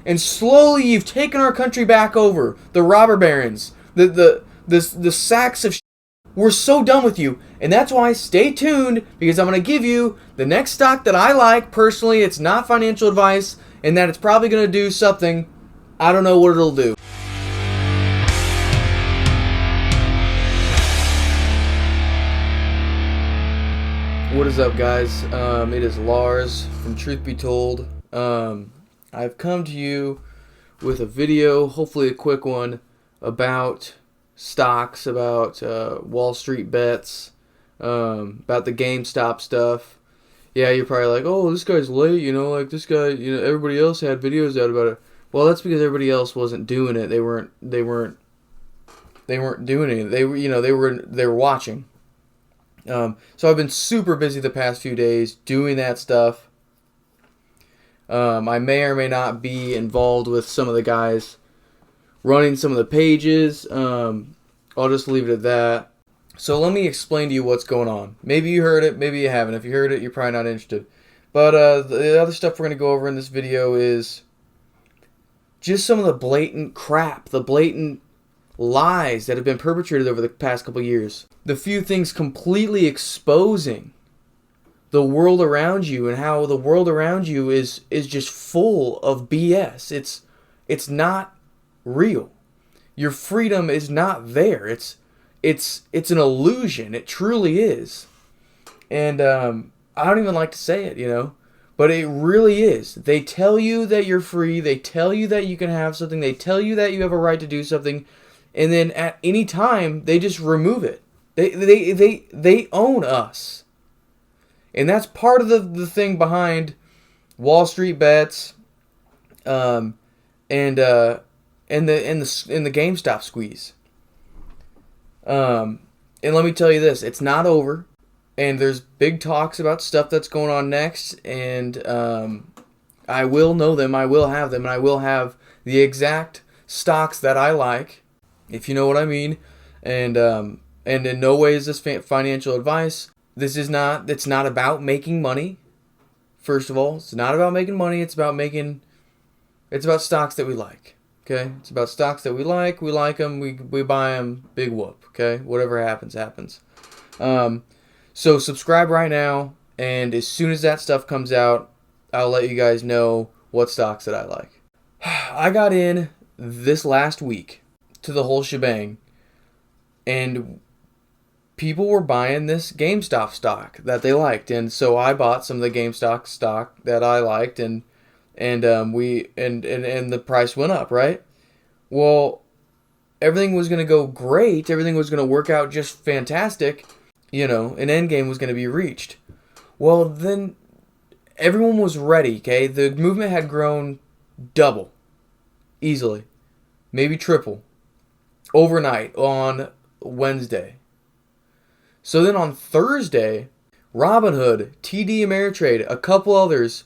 And slowly you've taken our country back over. The robber barons, the sacks of shit. We're so done with you. And that's why stay tuned, because I'm going to give you the next stock that I like. Personally, it's not financial advice, and that it's probably going to do something. I don't know what it'll do. What is up, guys? It is Lars from Truth Be Told. I've come to you with a video, hopefully a quick one, about stocks, about Wall Street bets, about the GameStop stuff. Yeah, you're probably like, oh, this guy's late, like this guy, everybody else had videos out about it. Well, that's because everybody else wasn't doing it. They weren't doing it. They were watching. So I've been super busy the past few days doing that stuff. I may or may not be involved with some of the guys running some of the pages. I'll just leave it at that. So let me explain to you what's going on. Maybe you heard it, maybe you haven't. If you heard it, you're probably not interested. But the other stuff we're going to go over in this video is just some of the blatant crap, the blatant lies that have been perpetrated over the past couple years. The few things completely exposing the world around you, and how the world around you is just full of BS. It's not real. Your freedom is not there. It's an illusion. It truly is. And I don't even like to say it, but it really is. They tell you that you're free. They tell you that you can have something. They tell you that you have a right to do something. And then at any time, they just remove it. They own us. And that's part of the thing behind Wall Street bets, and the GameStop squeeze. And let me tell you this, it's not over, and there's big talks about stuff that's going on next, and I will know them, I will have them, and I will have the exact stocks that I like, if you know what I mean. And in no way is this financial advice. It's not about making money. First of all, it's not about making money. It's about stocks that we like. Okay? It's about stocks that we like them, we buy them, big whoop. Okay? Whatever happens, happens. So subscribe right now, and as soon as that stuff comes out, I'll let you guys know what stocks that I like. I got in this last week to the whole shebang, and people were buying this GameStop stock that they liked, and so I bought some of the GameStop stock that I liked, and the price went up, right? Well, everything was going to go great, everything was going to work out just fantastic, an end game was going to be reached. Well, then everyone was ready, okay? The movement had grown double, easily, maybe triple, overnight on Wednesday. So then on Thursday, Robinhood, TD Ameritrade, a couple others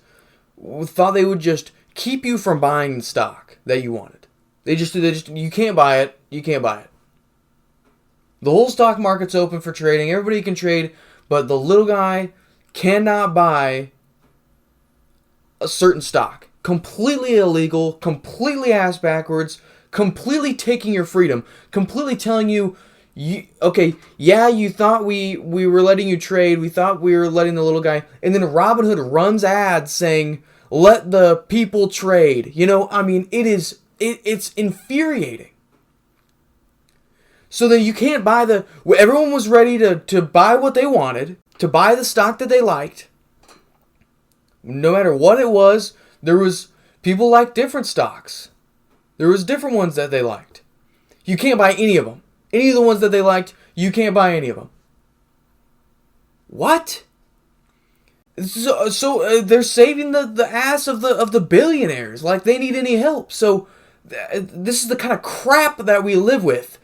thought they would just keep you from buying the stock that you wanted. They just you can't buy it. You can't buy it. The whole stock market's open for trading. Everybody can trade, but the little guy cannot buy a certain stock. Completely illegal, completely ass backwards, completely taking your freedom, completely telling you, you thought we were letting you trade, we thought we were letting the little guy, and then Robinhood runs ads saying, let the people trade. It's infuriating. So that you can't buy everyone was ready to buy what they wanted, to buy the stock that they liked. No matter what it was, people liked different stocks. There was different ones that they liked. You can't buy any of them. Any of the ones that they liked, you can't buy any of them. What? So they're saving the ass of the billionaires, like they need any help. So this is the kind of crap that we live with.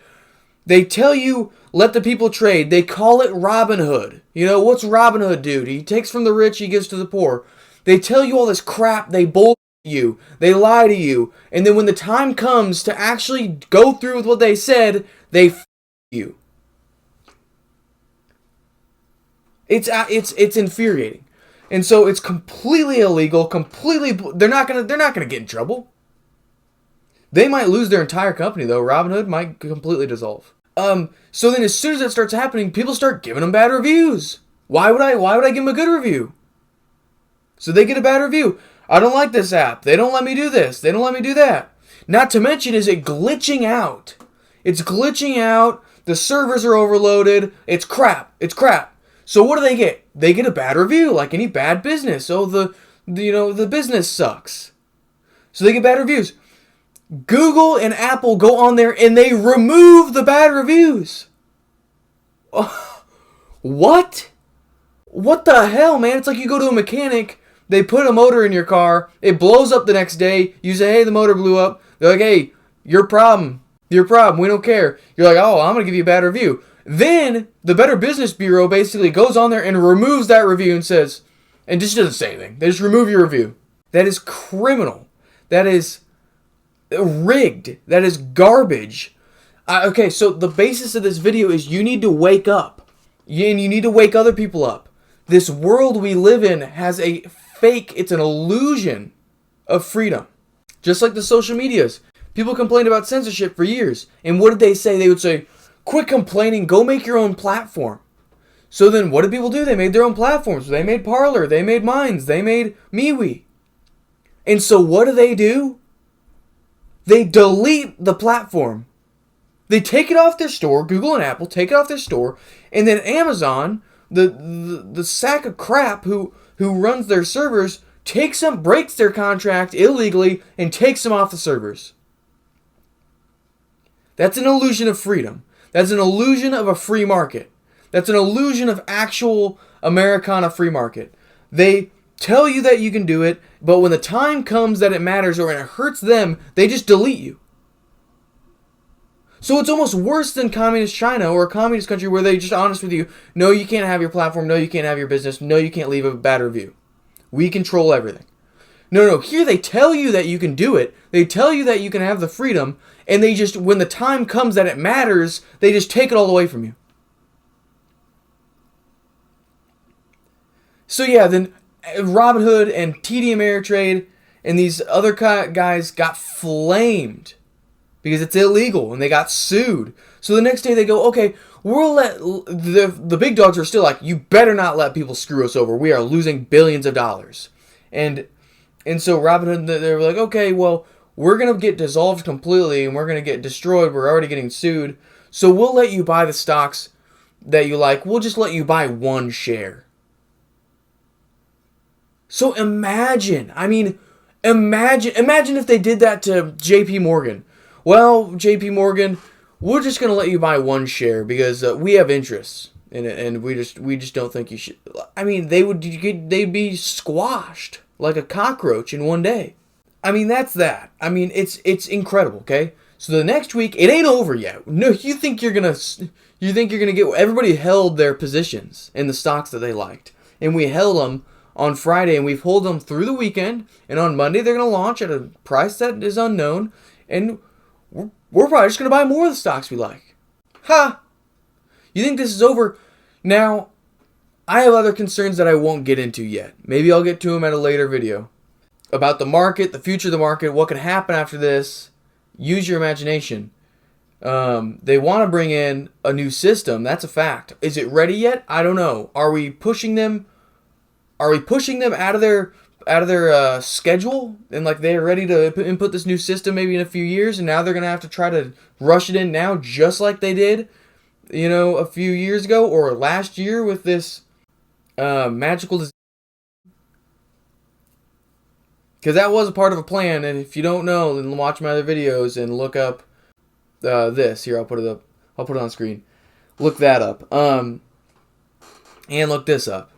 They tell you, let the people trade. They call it Robinhood. What's Robinhood do? He takes from the rich, he gives to the poor. They tell you all this crap. They bullshit you. They lie to you. And then when the time comes to actually go through with what they said, they f*** you. It's infuriating. And so it's completely illegal, they're not gonna get in trouble. They might lose their entire company, though. Robinhood might completely dissolve. So then as soon as that starts happening, people start giving them bad reviews. Why would I give them a good review? So they get a bad review. I don't like this app. They don't let me do this. They don't let me do that. Not to mention, is it glitching out? It's glitching out. The servers are overloaded. It's crap. It's crap. So what do they get? They get a bad review, like any bad business. Oh, the business sucks. So they get bad reviews. Google and Apple go on there and they remove the bad reviews. What? What the hell, man? It's like you go to a mechanic, they put a motor in your car, it blows up the next day, you say, hey, the motor blew up. They're like, hey, your problem, we don't care. You're like, oh, I'm going to give you a bad review. Then the Better Business Bureau basically goes on there and removes that review and says, and just doesn't say anything. They just remove your review. That is criminal. That is rigged. That is garbage. Okay, so the basis of this video is you need to wake up. And you need to wake other people up. This world we live in has a fake, it's an illusion of freedom. Just like the social medias. People complained about censorship for years. And what did they say? They would say, quit complaining, go make your own platform. So then what did people do? They made their own platforms. They made Parler, they made Minds, they made MeWe. And so what do? They delete the platform. They take it off their store, Google and Apple take it off their store, and then Amazon, the sack of crap who runs their servers, breaks their contract illegally and takes them off the servers. That's an illusion of freedom. That's an illusion of a free market. That's an illusion of actual Americana free market. They tell you that you can do it, but when the time comes that it matters or it hurts them, they just delete you. So it's almost worse than communist China or a communist country where they're just honest with you. No, you can't have your platform. No, you can't have your business. No, you can't leave a bad review. We control everything. No. Here they tell you that you can do it. They tell you that you can have the freedom. And they just, when the time comes that it matters, they just take it all away from you. So yeah, then Robinhood and TD Ameritrade and these other guys got flamed because it's illegal and they got sued. So the next day they go, okay, we'll let the big dogs are still like, you better not let people screw us over. We are losing billions of dollars. And so Robinhood, they were like, okay, well, we're going to get dissolved completely and we're going to get destroyed. We're already getting sued. So we'll let you buy the stocks that you like. We'll just let you buy one share. So imagine if they did that to JP Morgan. Well, JP Morgan, we're just going to let you buy one share because we have interests in it and we just don't think you should. I mean, they'd be squashed like a cockroach in one day. I mean, that's that. I mean, it's incredible, okay? So the next week, it ain't over yet. No, you think you're going to get, everybody held their positions in the stocks that they liked. And we held them on Friday, and we've held them through the weekend. And on Monday, they're going to launch at a price that is unknown. And we're probably just going to buy more of the stocks we like. Ha! You think this is over? Now, I have other concerns that I won't get into yet. Maybe I'll get to them at a later video. About the market, the future of the market, what can happen after this. Use your imagination. They want to bring in a new system. That's a fact. Is it ready yet? I don't know. Are we pushing them out of their schedule? And like they're ready to input this new system maybe in a few years, and now they're going to have to try to rush it in now just like they did, a few years ago or last year with this magical disease. Because that was a part of a plan, and if you don't know, then watch my other videos and look up this. Here, I'll put it up. I'll put it on screen. Look that up. And look this up.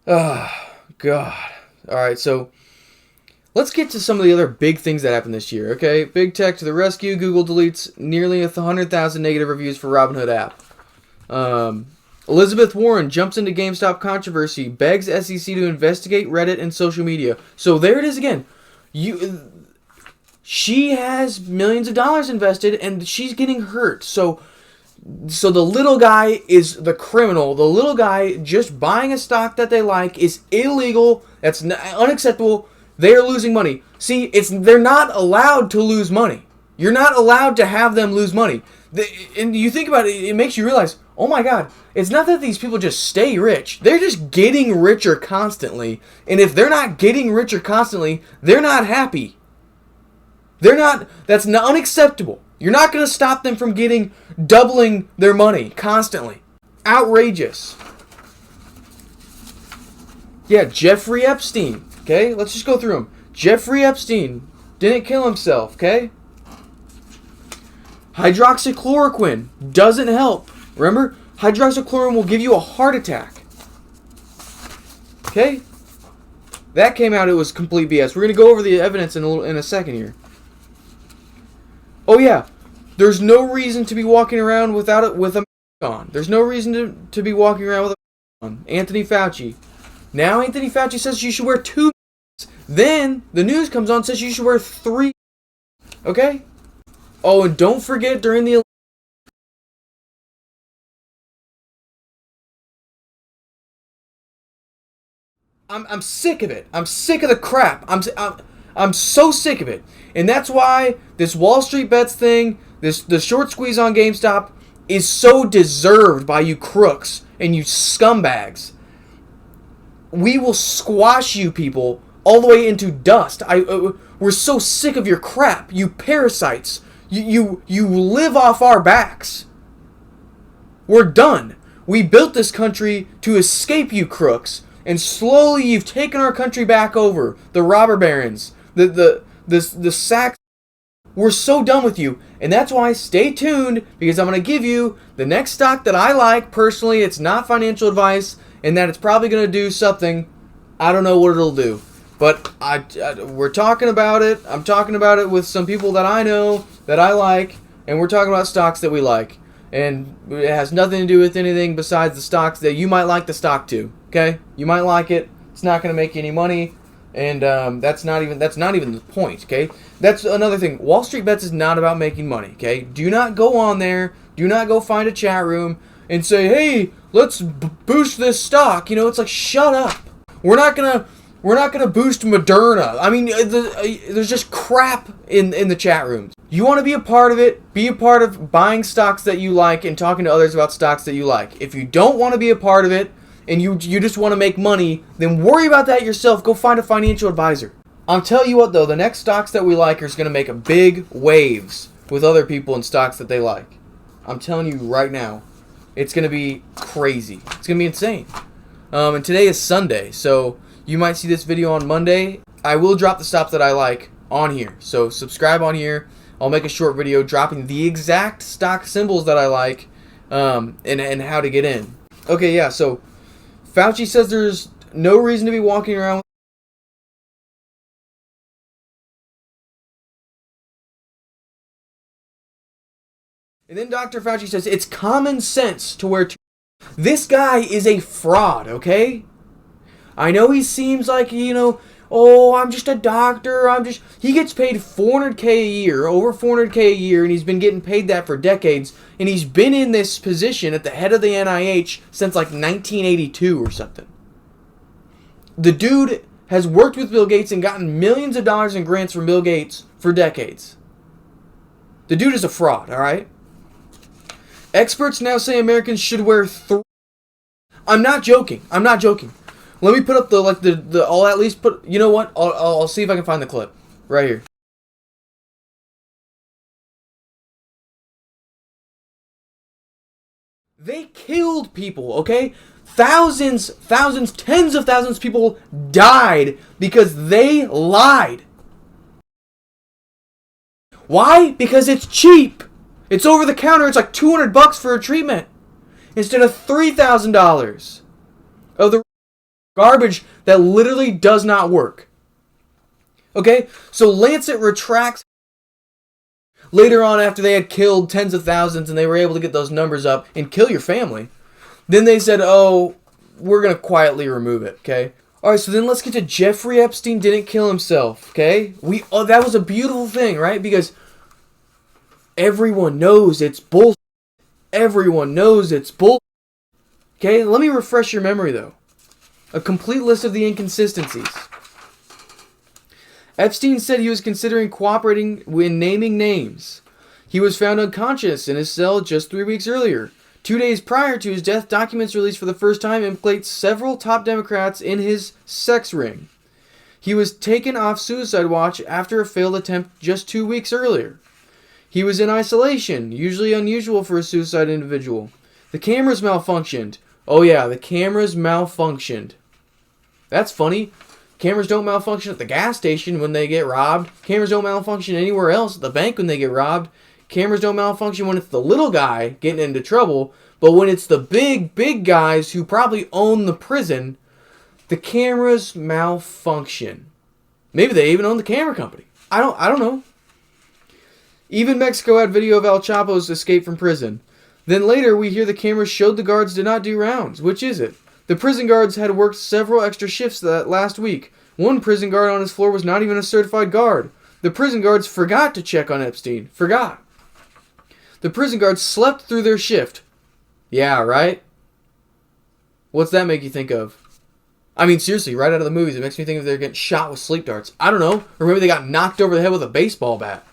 Oh, God. All right, so let's get to some of the other big things that happened this year, okay? Big tech to the rescue. Google deletes nearly 100,000 negative reviews for Robinhood app. Elizabeth Warren jumps into GameStop controversy, begs SEC to investigate Reddit and social media. So there it is again. She has millions of dollars invested, and she's getting hurt. So the little guy is the criminal. The little guy just buying a stock that they like is illegal. That's unacceptable. They are losing money. See, they're not allowed to lose money. You're not allowed to have them lose money. And you think about it, it makes you realize, oh my God, it's not that these people just stay rich. They're just getting richer constantly. And if they're not getting richer constantly, they're not happy. That's not unacceptable. You're not going to stop them from doubling their money constantly. Outrageous. Yeah, Jeffrey Epstein. Okay, let's just go through them. Jeffrey Epstein didn't kill himself, okay? Hydroxychloroquine doesn't help. Remember, hydroxychloroquine will give you a heart attack. Okay? That came out, it was complete BS. We're going to go over the evidence in a second here. Oh yeah, there's no reason to be walking around with a mask on. There's no reason to be walking around with a mask on. Anthony Fauci. Now Anthony Fauci says you should wear 2 masks. Then the news comes on and says you should wear 3. Okay? Oh, and don't forget during the I'm sick of it. I'm sick of the crap. I'm so sick of it. And that's why this Wall Street Bets thing, the short squeeze on GameStop is so deserved by you crooks and you scumbags. We will squash you people all the way into dust. We're so sick of your crap, you parasites. You live off our backs. We're done. We built this country to escape you crooks, and slowly you've taken our country back over. The robber barons, the sacks. We're so done with you, and that's why stay tuned, because I'm going to give you the next stock that I like personally. It's not financial advice, and that it's probably going to do something. I don't know what it'll do, but we're talking about it. I'm talking about it with some people that I know that I like, and we're talking about stocks that we like, and it has nothing to do with anything besides the stocks that you might like the stock to. Okay, you might like it. It's not going to make you any money, and that's not even the point. Okay, that's another thing. Wall Street Bets is not about making money. Okay, do not go on there. Do not go find a chat room and say, "Hey, let's boost this stock." You know, it's like, shut up. We're not gonna boost Moderna. I mean, there's just crap in the chat rooms. You want to be a part of it, be a part of buying stocks that you like and talking to others about stocks that you like. If you don't want to be a part of it and you just want to make money, then worry about that yourself. Go find a financial advisor. I'll tell you what though, the next stocks that we like are going to make a big waves with other people in stocks that they like. I'm telling you right now, it's going to be crazy. It's going to be insane. And today is Sunday, so you might see this video on Monday. I will drop the stocks that I like on here, so subscribe on here. I'll make a short video dropping the exact stock symbols that I like, and how to get in. Okay, yeah, so Fauci says there's no reason to be walking around. And then Dr. Fauci says it's common sense to wear. This guy is a fraud, okay? I know he seems like, oh, I'm just a doctor. He gets paid $400K a year, over $400K a year, and he's been getting paid that for decades. And he's been in this position at the head of the NIH since like 1982 or something. The dude has worked with Bill Gates and gotten millions of dollars in grants from Bill Gates for decades. The dude is a fraud, all right? Experts now say Americans should wear 3. I'm not joking. Let me put up I'll at least put, you know what? I'll see if I can find the clip. Right here. They killed people, okay? Thousands, tens of thousands of people died because they lied. Why? Because it's cheap. It's over the counter. It's like $200 for a treatment instead of $3,000 of the garbage that literally does not work. Okay? So Lancet retracts later on after they had killed tens of thousands and they were able to get those numbers up and kill your family. Then they said, oh, we're going to quietly remove it. Okay? Alright, so then let's get to Jeffrey Epstein didn't kill himself. Okay? That was a beautiful thing, right? Because everyone knows it's bull. Everyone knows it's bull. Okay, let me refresh your memory though. A complete list of the inconsistencies. Epstein said he was considering cooperating when naming names. He was found unconscious in his cell just 3 weeks earlier. 2 days prior to his death, documents released for the first time implicate several top Democrats in his sex ring. He was taken off suicide watch after a failed attempt just 2 weeks earlier. He was in isolation, usually unusual for a suicide individual. The cameras malfunctioned. Oh yeah, the cameras malfunctioned. That's funny. Cameras don't malfunction at the gas station when they get robbed. Cameras don't malfunction anywhere else at the bank when they get robbed. Cameras don't malfunction when it's the little guy getting into trouble. But when it's the big guys who probably own the prison, the cameras malfunction. Maybe they even own the camera company. I don't know. Even Mexico had video of El Chapo's escape from prison. Then later we hear the cameras showed the guards did not do rounds. Which is it? The prison guards had worked several extra shifts that last week. One prison guard on his floor was not even a certified guard. The prison guards forgot to check on Epstein. Forgot. The prison guards slept through their shift. Yeah, right? What's that make you think of? I mean, seriously, right out of the movies, it makes me think of they're getting shot with sleep darts. I don't know. Or maybe they got knocked over the head with a baseball bat.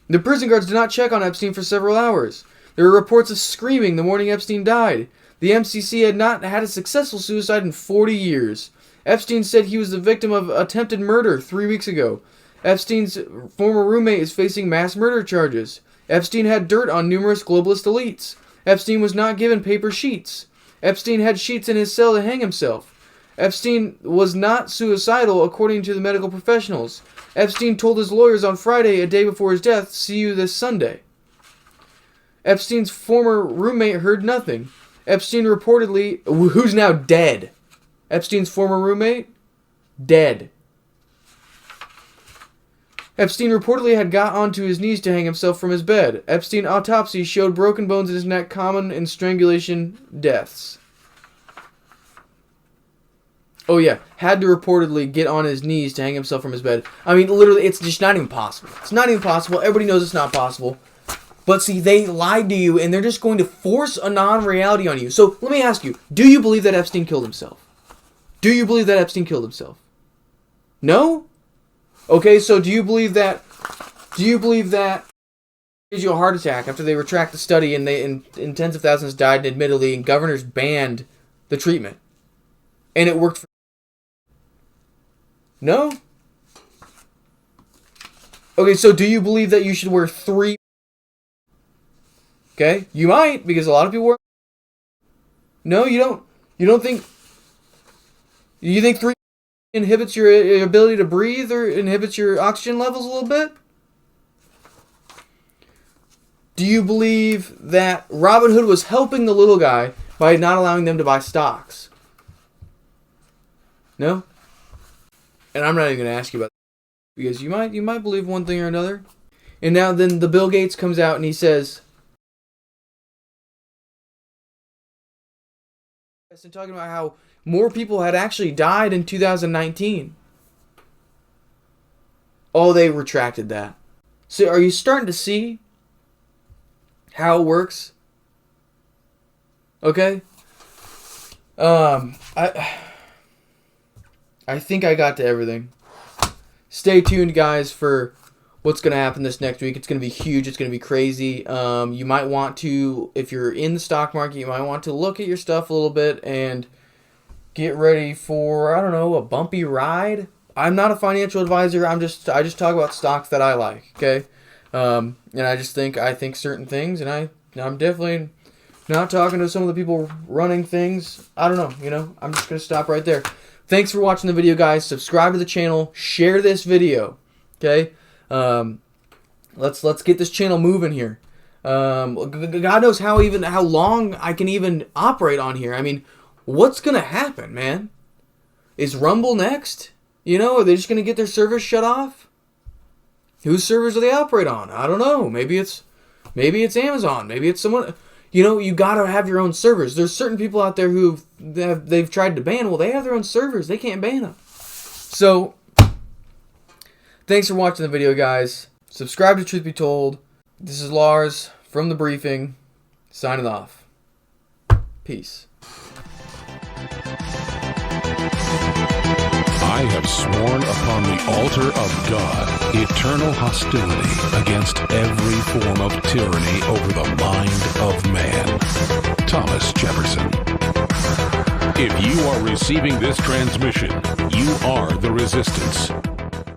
The prison guards did not check on Epstein for several hours. There were reports of screaming the morning Epstein died. The MCC had not had a successful suicide in 40 years. Epstein said he was the victim of attempted murder 3 weeks ago. Epstein's former roommate is facing mass murder charges. Epstein had dirt on numerous globalist elites. Epstein was not given paper sheets. Epstein had sheets in his cell to hang himself. Epstein was not suicidal, according to the medical professionals. Epstein told his lawyers on Friday, a day before his death, "See you this Sunday." Epstein's former roommate heard nothing. Epstein reportedly, who's now dead. Epstein's former roommate, dead. Epstein reportedly had got onto his knees to hang himself from his bed. Epstein autopsy showed broken bones in his neck, common in strangulation deaths. Oh yeah, had to reportedly get on his knees to hang himself from his bed. I mean, literally, it's just not even possible. It's not even possible. Everybody knows it's not possible. But see, they lied to you, and they're just going to force a non-reality on you. So, let me ask you, do you believe that Epstein killed himself? Do you believe that Epstein killed himself? No? Okay, so do you believe that gives you a heart attack after they retract the study and tens of thousands died, and admittedly, and governors banned the treatment? And it worked for... No? Okay, so do you believe that you should wear 3... Okay, you might, because a lot of people wear... No, you don't. You don't think... You think 3 inhibits your ability to breathe or inhibits your oxygen levels a little bit? Do you believe that Robin Hood was helping the little guy by not allowing them to buy stocks? No? And I'm not even going to ask you about that, because you might believe one thing or another. And now then the Bill Gates comes out and he says... And talking about how more people had actually died in 2019. Oh, they retracted that. So are you starting to see how it works? Okay? I think I got to everything. Stay tuned, guys, for what's going to happen this next week. It's going to be huge. It's going to be crazy. You might want to, if you're in the stock market, you might want to look at your stuff a little bit and get ready for, I don't know, a bumpy ride. I'm not a financial advisor. I just talk about stocks that I like, okay? And I think certain things, and I'm definitely not talking to some of the people running things. I don't know, I'm just going to stop right there. Thanks for watching the video, guys. Subscribe to the channel. Share this video, okay? Let's get this channel moving here. God knows how long I can even operate on here. I mean, what's gonna happen, man? Is Rumble next? Are they just gonna get their servers shut off? Whose servers do they operate on? I don't know. Maybe it's Amazon. Maybe it's someone. You gotta have your own servers. There's certain people out there who they've tried to ban. Well, they have their own servers. They can't ban them. So, thanks for watching the video, guys. Subscribe to Truth Be Told. This is Lars from The Briefing, signing off. Peace. I have sworn upon the altar of God eternal hostility against every form of tyranny over the mind of man. Thomas Jefferson. If you are receiving this transmission, you are the resistance.